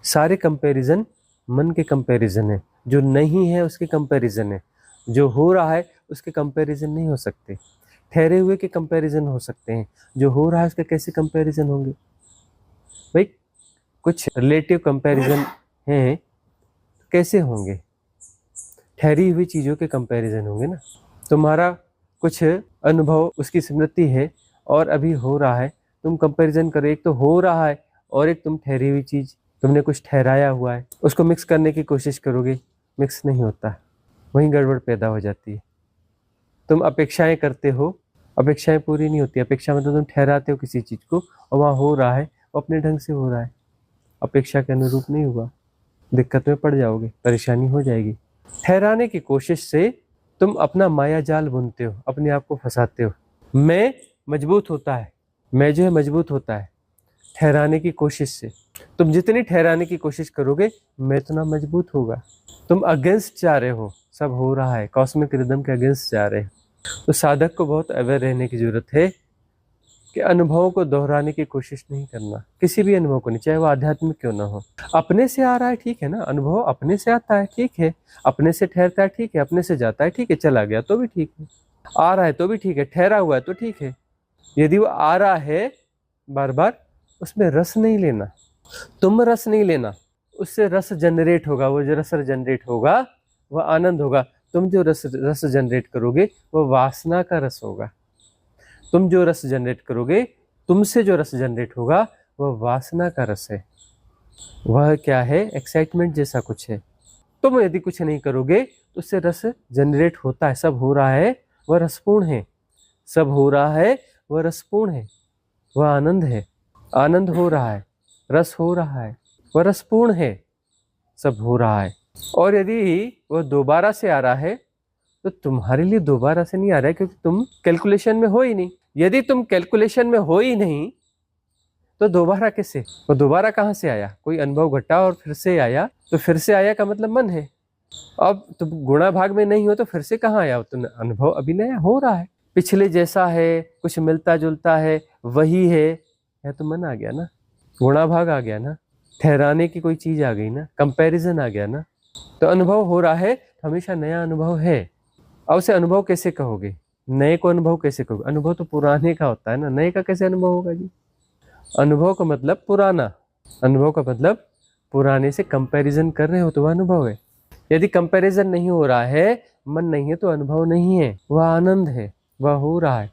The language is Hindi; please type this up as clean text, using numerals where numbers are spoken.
सारे कंपैरिजन मन के कंपैरिजन है, जो नहीं है उसके कंपैरिजन है, जो हो रहा है उसके कंपैरिजन नहीं हो सकते। ठहरे हुए के कंपैरिजन हो सकते हैं, जो हो रहा है उसके कैसे कंपैरिजन होंगे भाई? कुछ रिलेटिव कंपैरिजन हैं, कैसे होंगे? ठहरी हुई चीज़ों के कंपैरिजन होंगे ना। तुम्हारा कुछ अनुभव उसकी स्मृति है और अभी हो रहा है, तुम कंपैरिजन करो, एक तो हो रहा है और एक तुम ठहरी हुई चीज़, तुमने कुछ ठहराया हुआ है, उसको मिक्स करने की कोशिश करोगे, मिक्स नहीं होता, वहीं गड़बड़ पैदा हो जाती है। तुम अपेक्षाएं करते हो, अपेक्षाएं पूरी नहीं होती। अपेक्षा मतलब तुम ठहराते हो किसी चीज़ को और वहाँ हो रहा है, वो अपने ढंग से हो रहा है, अपेक्षा के अनुरूप नहीं हुआ, दिक्कत में पड़ जाओगे, परेशानी हो जाएगी। ठहराने की कोशिश से तुम अपना माया जाल बुनते हो, अपने आप को फंसाते हो। मैं मजबूत होता है, मैं जो है मजबूत होता है ठहराने की कोशिश से। तुम जितनी ठहराने की कोशिश करोगे मैं उतना मजबूत होगा। तुम अगेंस्ट जा रहे हो, सब हो रहा है, कॉस्मिक रिदम के अगेंस्ट जा रहे हो। तो साधक को बहुत अवेयर रहने की जरूरत है कि अनुभवों को दोहराने की कोशिश नहीं करना, किसी भी अनुभव को नहीं, चाहे वो आध्यात्मिक क्यों ना हो। अपने से आ रहा है ठीक है ना, अनुभव अपने से आता है ठीक है, अपने से ठहरता है ठीक है, अपने से जाता है ठीक है, चला गया तो भी ठीक है, आ रहा है तो भी ठीक है, ठहरा हुआ है तो ठीक है। यदि वो आ रहा है बार बार, उसमें रस नहीं लेना, तुम रस नहीं लेना, उससे रस जनरेट होगा, वो जो रस जनरेट होगा वह आनंद होगा। तुम जो रस जनरेट करोगे वह वासना का रस होगा। तुम जो रस जनरेट करोगे, तुमसे जो रस जनरेट होगा वह वासना का रस है। वह क्या है? एक्साइटमेंट जैसा कुछ है। तुम यदि कुछ नहीं करोगे तो उससे रस जनरेट होता है, सब हो रहा है वह रसपूर्ण है, सब हो रहा है वह रसपूर्ण है, वह आनंद है, आनंद हो रहा है, रस हो रहा है, वह रसपूर्ण है, सब हो रहा है। और यदि वह दोबारा से आ रहा है तो तुम्हारे लिए दोबारा से नहीं आ रहा है, क्योंकि तुम कैलकुलेशन में हो ही नहीं। यदि तुम कैलकुलेशन में हो ही नहीं तो दोबारा कैसे? वो दोबारा कहाँ से आया? कोई अनुभव घटा और फिर से आया, तो फिर से आया का मतलब मन है। अब तुम गुणा भाग में नहीं हो तो फिर से कहाँ आया? तुम अनुभव अभी नया हो रहा है, पिछले जैसा है, कुछ मिलता जुलता है, वही है, या तो मन आ गया ना, गुणा भाग आ गया ना, ठहराने की कोई चीज आ गई ना, कंपैरिजन आ गया ना। तो अनुभव हो रहा है, हमेशा नया अनुभव है। अब उसे अनुभव कैसे कहोगे? नए को अनुभव कैसे कहोगे? अनुभव तो पुराने का होता है ना, नए का कैसे अनुभव होगा जी? अनुभव का मतलब पुराना, अनुभव का मतलब पुराने से कंपैरिजन कर रहे हो तो वह अनुभव है। यदि कंपैरिजन नहीं हो रहा है, मन नहीं है, तो अनुभव नहीं है, वह आनंद है, वह हो रहा है।